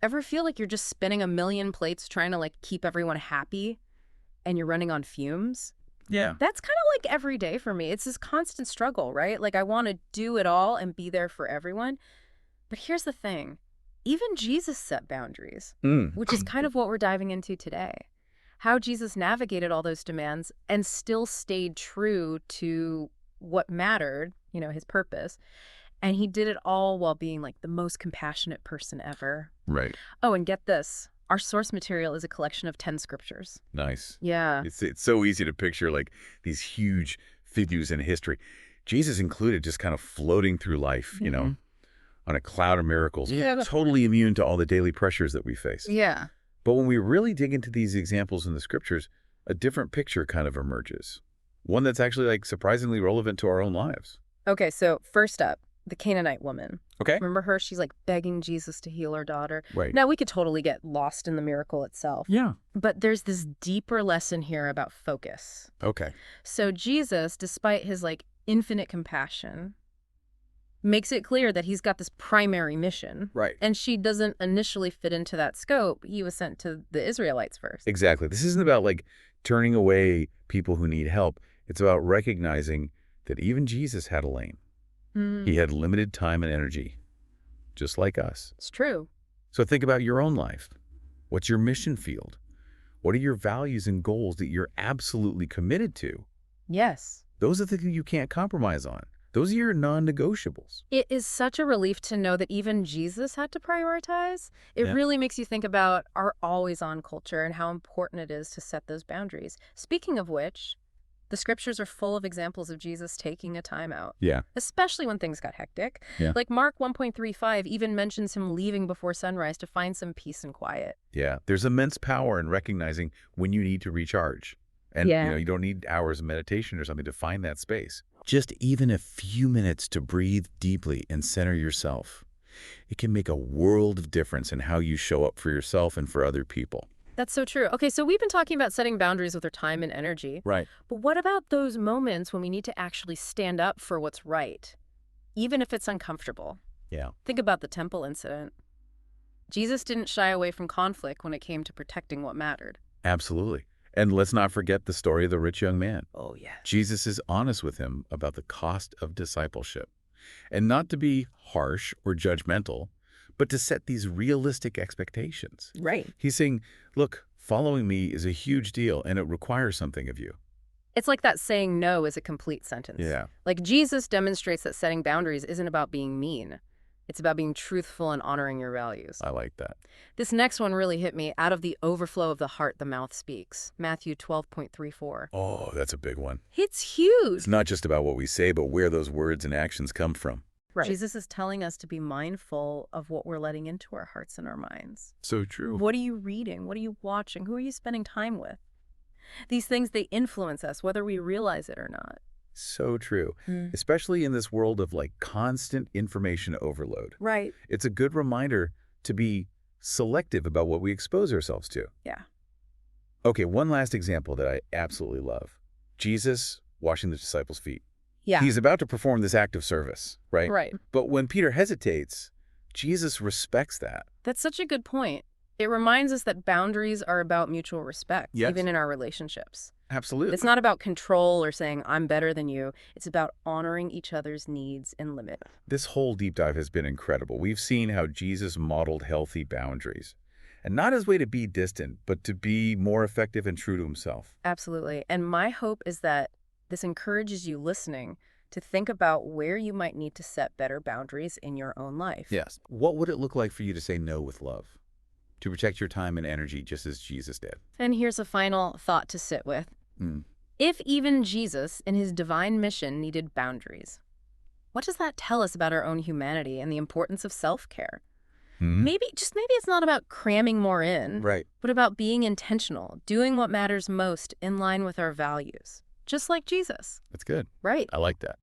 Ever feel like you're just spinning a million plates trying to like keep everyone happy and you're running on fumes? Yeah. That's kind of like every day for me. It's this constant struggle, right? Like I want to do it all and be there for everyone. But here's the thing. Even Jesus set boundaries, Mm. which is kind of what we're diving into today. How Jesus navigated all those demands and still stayed true to what mattered, his purpose. And he did it all while being like the most compassionate person ever. Right. Oh, and get this. Our source material is a collection of 10 scriptures. Nice. Yeah. It's so easy to picture like these huge figures in history. Jesus included just kind of floating through life, on a cloud of miracles. Yeah. Totally immune to all the daily pressures that we face. Yeah. But when we really dig into these examples in the scriptures, a different picture kind of emerges. One that's actually like surprisingly relevant to our own lives. Okay, so first up, the Canaanite woman. Okay. Remember her? She's like begging Jesus to heal her daughter. Right. Now, we could totally get lost in the miracle itself. Yeah. But there's this deeper lesson here about focus. Okay. So Jesus, despite his like infinite compassion, makes it clear that he's got this primary mission. Right. And she doesn't initially fit into that scope. He was sent to the Israelites first. Exactly. This isn't about like turning away people who need help. It's about recognizing that even Jesus had a lane. He had limited time and energy, just like us. It's true. So think about your own life. What's your mission field? What are your values and goals that you're absolutely committed to? Yes. Those are the things you can't compromise on. Those are your non-negotiables. It is such a relief to know that even Jesus had to prioritize. It Yeah. really makes you think about our always-on culture and how important it is to set those boundaries. Speaking of which, the scriptures are full of examples of Jesus taking a time out, Yeah. especially when things got hectic. Yeah. Like Mark 1.35 even mentions him leaving before sunrise to find some peace and quiet. Yeah. There's immense power in recognizing when you need to recharge. And Yeah. you don't need hours of meditation or something to find that space. Just even a few minutes to breathe deeply and center yourself. It can make a world of difference in how you show up for yourself and for other people. That's so true. Okay, so we've been talking about setting boundaries with our time and energy. Right. But what about those moments when we need to actually stand up for what's right, even if it's uncomfortable? Yeah. Think about the temple incident. Jesus didn't shy away from conflict when it came to protecting what mattered. Absolutely. And let's not forget the story of the rich young man. Oh, yeah. Jesus is honest with him about the cost of discipleship. And not to be harsh or judgmental, but to set these realistic expectations. Right. He's saying, look, following me is a huge deal and it requires something of you. It's like that saying no is a complete sentence. Yeah. Like Jesus demonstrates that setting boundaries isn't about being mean. It's about being truthful and honoring your values. I like that. This next one really hit me. Out of the overflow of the heart, the mouth speaks. Matthew 12.34. Oh, that's a big one. It's huge. It's not just about what we say, but where those words and actions come from. Right. Jesus is telling us to be mindful of what we're letting into our hearts and our minds. So true. What are you reading? What are you watching? Who are you spending time with? These things, they influence us, whether we realize it or not. So true. Especially in this world of like constant information overload. Right. It's a good reminder to be selective about what we expose ourselves to. Yeah. Okay, one last example that I absolutely love. Jesus washing the disciples' feet. Yeah. He's about to perform this act of service, right? Right. But when Peter hesitates, Jesus respects that. That's such a good point. It reminds us that boundaries are about mutual respect, Yes. even in our relationships. Absolutely. It's not about control or saying, I'm better than you. It's about honoring each other's needs and limits. This whole deep dive has been incredible. We've seen how Jesus modeled healthy boundaries. And not as a way to be distant, but to be more effective and true to himself. Absolutely. And my hope is that this encourages you listening to think about where you might need to set better boundaries in your own life. Yes. What would it look like for you to say no with love? To protect your time and energy just as Jesus did? And here's a final thought to sit with. If even Jesus in his divine mission needed boundaries, what does that tell us about our own humanity and the importance of self-care? Maybe it's not about cramming more in, Right. but about being intentional, doing what matters most in line with our values, just like Jesus. That's good. Right. I like that.